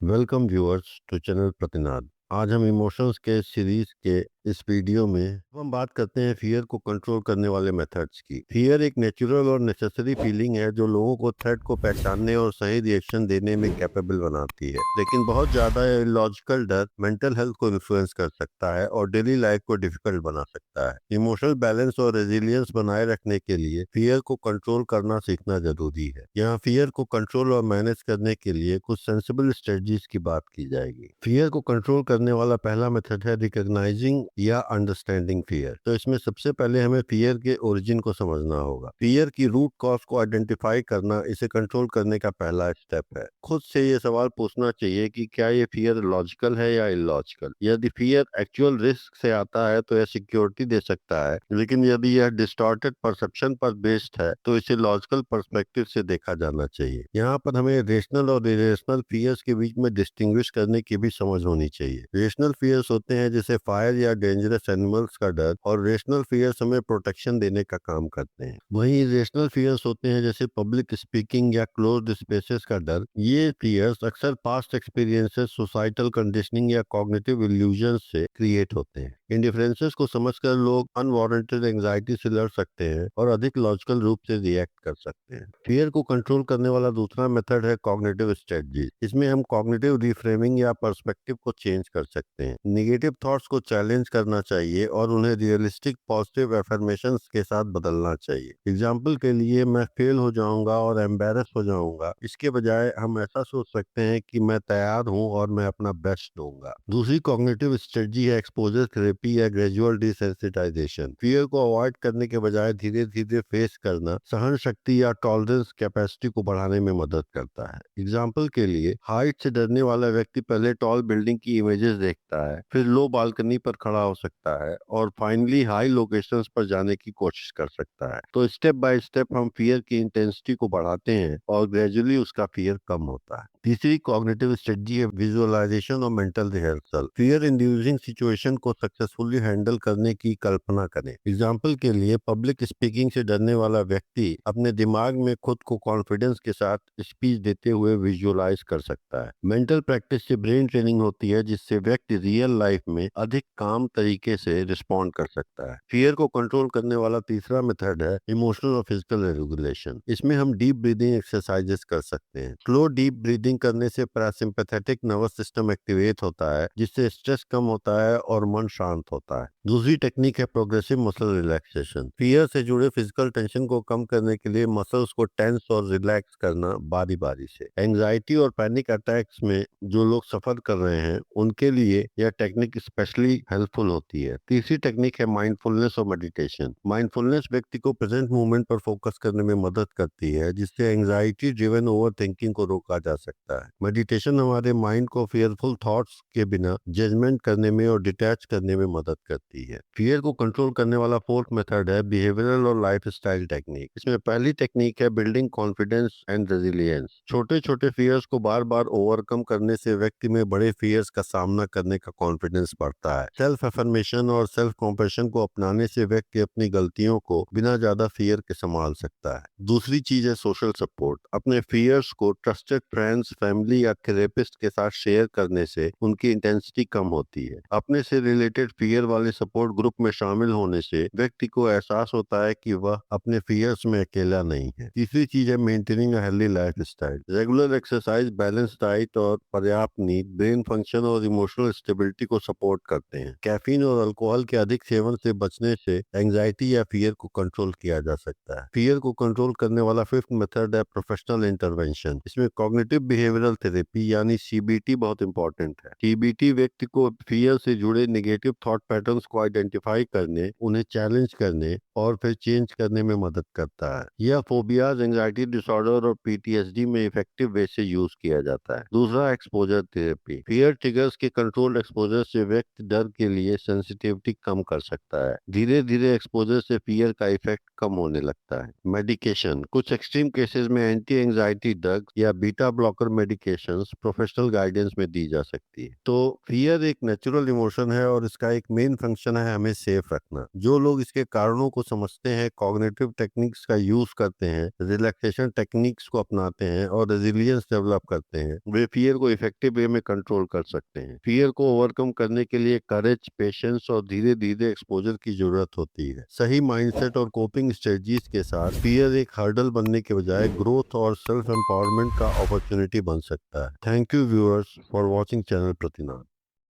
Welcome viewers to channel Pratinad. आज हम emotions के सीरीज के इस वीडियो में हम बात करते हैं फियर को कंट्रोल करने वाले मेथड्स की। फियर एक नेचुरल और नेसेसरी फीलिंग है जो लोगों को थ्रेट को पहचानने और सही रिएक्शन देने में कैपेबल बनाती है, लेकिन बहुत ज्यादा लॉजिकल डर मेंटल हेल्थ को इन्फ्लुएंस कर सकता है और डेली लाइफ को डिफिकल्ट बना सकता है। इमोशनल बैलेंस और रेजिलियंस बनाए रखने के लिए फियर को कंट्रोल करना सीखना जरूरी है। यहाँ फियर को कंट्रोल और मैनेज करने के लिए कुछ सेंसिबल स्ट्रेटजीज की बात की जाएगी। फियर को कंट्रोल करने वाला पहला मेथड है रिकॉग्नाइजिंग या अंडरस्टैंडिंग फियर। तो इसमें सबसे पहले हमें फियर के ओरिजिन को समझना होगा। फियर की रूट कॉज को आइडेंटिफाई करना इसे कंट्रोल करने का पहला स्टेप है। खुद से ये सवाल पूछना चाहिए कि क्या ये फियर लॉजिकल है या इलॉजिकल। यदि फियर एक्चुअल रिस्क से आता है तो यह सिक्योरिटी दे सकता है, लेकिन यदि यह डिस्टॉर्टेड परसेप्शन पर बेस्ड है तो इसे लॉजिकल पर्सपेक्टिव से देखा जाना चाहिए। यहाँ पर हमें रेशनल और इरेशनल फियर्स के बीच में डिस्टिंग्विश करने की भी समझ होनी चाहिए। रेशनल फियर्स होते हैं जैसे फायर या डेंजरस एनिमल्स का डर, और रेशनल फियर्स हमें प्रोटेक्शन देने का काम करते हैं। वहीं इरेशनल फियर्स होते हैं जैसे पब्लिक स्पीकिंग या क्लोज्ड स्पेसेस का डर। ये फियर्स अक्सर पास्ट एक्सपीरियंसेस, सोसाइटल कंडीशनिंग या कॉग्निटिव इल्यूजन से क्रिएट होते हैं। इन डिफरेंसेस को समझकर लोग अनवारंटेड एंजाइटी से लड़ सकते हैं और अधिक लॉजिकल रूप से रिएक्ट कर सकते हैं। फियर को कंट्रोल करने वाला दूसरा मेथड है कॉग्निटिव स्ट्रेटजी। इसमें हम कॉग्निटिव रिफ्रेमिंग या पर्सपेक्टिव को चेंज कर सकते हैं। निगेटिव थॉट्स को चैलेंज करना चाहिए और उन्हें रियलिस्टिक पॉजिटिव एफर्मेशंस के साथ बदलना चाहिए। एग्जाम्पल के लिए, मैं फेल हो जाऊंगा और एम्बेरस हो जाऊंगा, इसके बजाय हम ऐसा सोच सकते हैं कि मैं तैयार हूं और मैं अपना बेस्ट दूंगा। दूसरी कॉग्निटिव स्ट्रेटजी है एक्सपोजर थेरेपी या ग्रेजुअल डिसेंसिटाइजेशन। फियर को अवॉइड करने के बजाय धीरे धीरे फेस करना सहन शक्ति या टॉलरेंस कैपेसिटी को बढ़ाने में मदद करता है। एग्जाम्पल के लिए, हाइट से डरने वाला व्यक्ति पहले टॉल बिल्डिंग की इमेजेस देखता है, फिर लो बालकनी पर खड़ा हो सकता है और फाइनली हाई लोकेशंस पर जाने की कोशिश कर सकता है। तो स्टेप बाय स्टेप हम फियर की इंटेंसिटी को बढ़ाते हैं और ग्रेजुअली उसका फियर कम होता है। तीसरी कॉग्निटिव स्ट्रेटजी है विजुअलाइजेशन और mental rehearsal. Fear inducing situation को सक्सेसफुली हैंडल करने की कल्पना करें। एग्जाम्पल के लिए, पब्लिक स्पीकिंग से डरने वाला व्यक्ति अपने दिमाग में खुद को कॉन्फिडेंस के साथ स्पीच देते हुए विजुअलाइज कर सकता है। मेंटल प्रैक्टिस से ब्रेन ट्रेनिंग होती है जिससे व्यक्ति रियल लाइफ में अधिक काम तरीके से रिस्पॉन्ड कर सकता है। फियर को कंट्रोल करने वाला तीसरा मेथड है इमोशनल और फिजिकल रेगुलेशन। इसमें हम डीप ब्रीदिंग एक्सरसाइजेस कर सकते हैं। स्लो डीप ब्रीदिंग करने से पैरासिम्पैथेटिक नर्वस सिस्टम एक्टिवेट होता है, जिससे स्ट्रेस कम होता है और मन शांत होता है। दूसरी टेक्निक है प्रोग्रेसिव मसल रिलैक्सेशन। फियर से जुड़े फिजिकल टेंशन को कम करने के लिए मसल्स को टेंस और रिलैक्स करना बारी बारी से। एंजाइटी और पैनिक अटैक्स में जो लोग सफर कर रहे हैं उनके लिए यह टेक्निक स्पेशली हेल्पफुल होती है। तीसरी टेक्निक है माइंडफुलनेस और मेडिटेशन। माइंडफुलनेस व्यक्ति को प्रेजेंट मोमेंट पर फोकस करने में मदद करती है, जिससे एंजाइटी ड्रिवन ओवर थिंकिंग को रोका जा सकता है। मेडिटेशन हमारे माइंड को फियरफुल थॉट्स के बिना जजमेंट करने में और डिटैच करने में मदद करती है। फियर को कंट्रोल करने वाला फोर्थ मेथड है बिहेवियरल और लाइफस्टाइल टेक्निक। इसमें पहली टेक्निक है बिल्डिंग कॉन्फिडेंस एंड रेजिलियंस। छोटे छोटे फियर्स को बार बार ओवरकम करने से व्यक्ति में बड़े फियर्स का सामना करने का कॉन्फिडेंस बढ़ता है। सेल्फ अफर्मेशन और सेल्फ कॉम्पेशन को अपनाने से व्यक्ति अपनी गलतियों को बिना ज्यादा फियर के संभाल सकता है। दूसरी चीज है सोशल सपोर्ट। अपने फियर्स को ट्रस्टेड फ्रेंड्स, फैमिली या थेरेपिस्ट के साथ शेयर करने से उनकी इंटेंसिटी कम होती है। अपने से रिलेटेड फियर वाले सपोर्ट ग्रुप में शामिल होने से व्यक्ति को एहसास होता है कि वह अपने फियर्स में अकेला नहीं है। तीसरी चीज है maintaining a healthy life style. Regular exercise, balance diet और पर्याप्त नींद ब्रेन फंक्शन और इमोशनल स्टेबिलिटी को सपोर्ट करते हैं। कैफीन और अल्कोहल के अधिक सेवन से बचने से एंजाइटी या फियर को कंट्रोल किया जा सकता है। फियर को कंट्रोल करने वाला फिफ्थ मेथड है प्रोफेशनल इंटरवेंशन। इसमें कॉग्निटिव बिहेवियरल थेरेपी यानी सीबीटी बहुत इंपॉर्टेंट है। सीबीटी व्यक्ति को फियर से जुड़े नेगेटिव थॉट पैटर्न्स को आइडेंटिफाई करने, उन्हें चैलेंज करने और फिर चेंज करने में मदद करता है। यह फोबियाज, एंजाइटी डिसऑर्डर और पीटीएसडी में इफेक्टिव वे से यूज किया जाता है। दूसरा, एक्सपोजर थेरेपी। फियर ट्रिगर्स के कंट्रोल्ड एक्सपोजर से व्यक्ति डर के लिए सेंसिटिविटी कम कर सकता है। धीरे धीरे एक्सपोजर से फियर का इफेक्ट कम होने लगता है। मेडिकेशन। कुछ एक्सट्रीम केसेस में एंटी एंजाइटी ड्रग या beta blocker medications professional guidance में दी जा सकती है। तो फियर एक नेचुरल इमोशन है और इसका का एक मेन फंक्शन है हमें सेफ रखना। जो लोग इसके कारणों को समझते हैं, कॉग्निटिव टेक्निक्स का यूज करते हैं, रिलैक्सेशन टेक्निक्स को अपनाते हैं और रेजिलियंस डेवलप करते हैं, वे फियर को इफेक्टिव वे में कंट्रोल कर सकते हैं। फियर को ओवरकम करने के लिए करेज, पेशेंस और धीरे धीरे एक्सपोजर की जरूरत होती है। सही माइंडसेट और कोपिंग स्ट्रेटजीज के साथ फियर एक हर्डल बनने के बजाय ग्रोथ और सेल्फ एम्पावरमेंट का अपॉर्चुनिटी बन सकता है। Thank you viewers for watching channel प्रतिनाद।